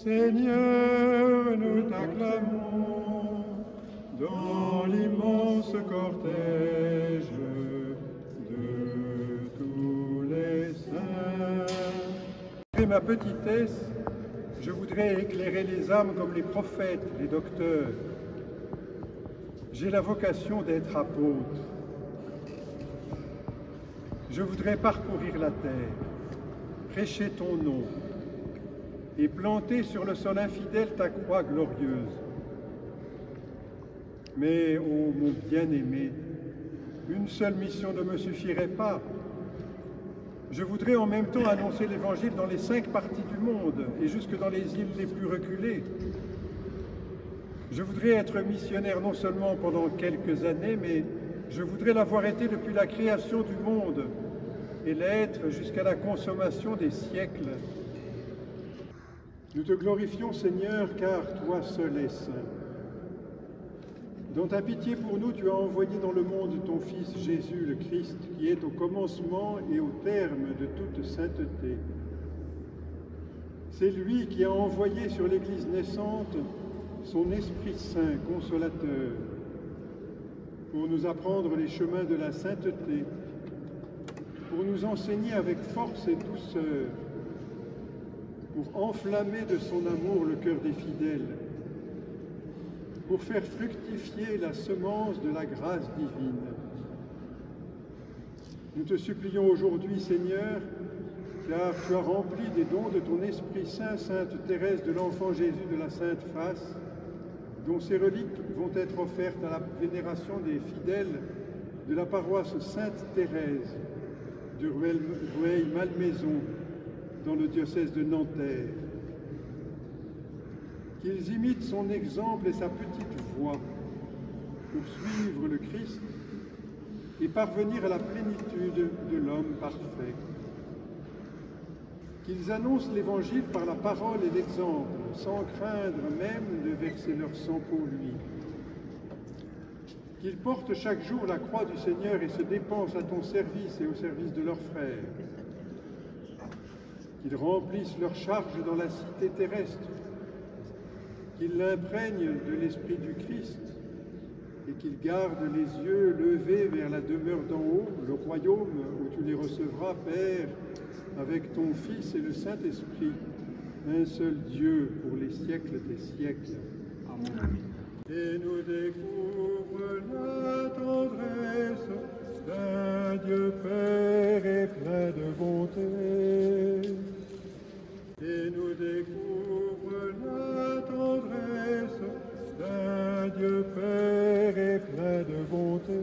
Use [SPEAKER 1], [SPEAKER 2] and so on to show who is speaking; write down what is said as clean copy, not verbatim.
[SPEAKER 1] Seigneur, nous t'acclamons dans l'immense cortège de tous les saints. Malgré ma petitesse, je voudrais éclairer les âmes comme les prophètes, les docteurs. J'ai la vocation d'être apôtre. Je voudrais parcourir la terre, prêcher ton nom et planter sur le sol infidèle ta croix glorieuse. Mais, ô mon bien-aimé, une seule mission ne me suffirait pas. Je voudrais en même temps annoncer l'Évangile dans les 5 parties du monde et jusque dans les îles les plus reculées. Je voudrais être missionnaire non seulement pendant quelques années, mais je voudrais l'avoir été depuis la création du monde et l'être jusqu'à la consommation des siècles. Nous te glorifions, Seigneur, car toi seul es saint. Dans ta pitié pour nous, tu as envoyé dans le monde ton Fils Jésus le Christ, qui est au commencement et au terme de toute sainteté. C'est lui qui a envoyé sur l'Église naissante son Esprit Saint, consolateur, pour nous apprendre les chemins de la sainteté, pour nous enseigner avec force et douceur, pour enflammer de son amour le cœur des fidèles, pour faire fructifier la semence de la grâce divine. Nous te supplions aujourd'hui, Seigneur, car tu as rempli des dons de ton Esprit Saint, Sainte Thérèse de l'Enfant Jésus de la Sainte Face, dont ces reliques vont être offertes à la vénération des fidèles de la paroisse Sainte-Thérèse de Rueil-Malmaison, dans le diocèse de Nanterre. Qu'ils imitent son exemple et sa petite voix pour suivre le Christ et parvenir à la plénitude de l'homme parfait. Qu'ils annoncent l'Évangile par la parole et l'exemple, sans craindre même de verser leur sang pour lui. Qu'ils portent chaque jour la croix du Seigneur et se dépensent à ton service et au service de leurs frères. Qu'ils remplissent leur charge dans la cité terrestre, qu'ils l'imprègnent de l'Esprit du Christ et qu'ils gardent les yeux levés vers la demeure d'en haut, le royaume où tu les recevras, Père, avec ton Fils et le Saint-Esprit, un seul Dieu pour les siècles des siècles. Amen. Et nous découvre la tendresse d'un Dieu Père et plein de bonté. Et nous découvre la tendresse d'un Dieu Père et plein de bonté.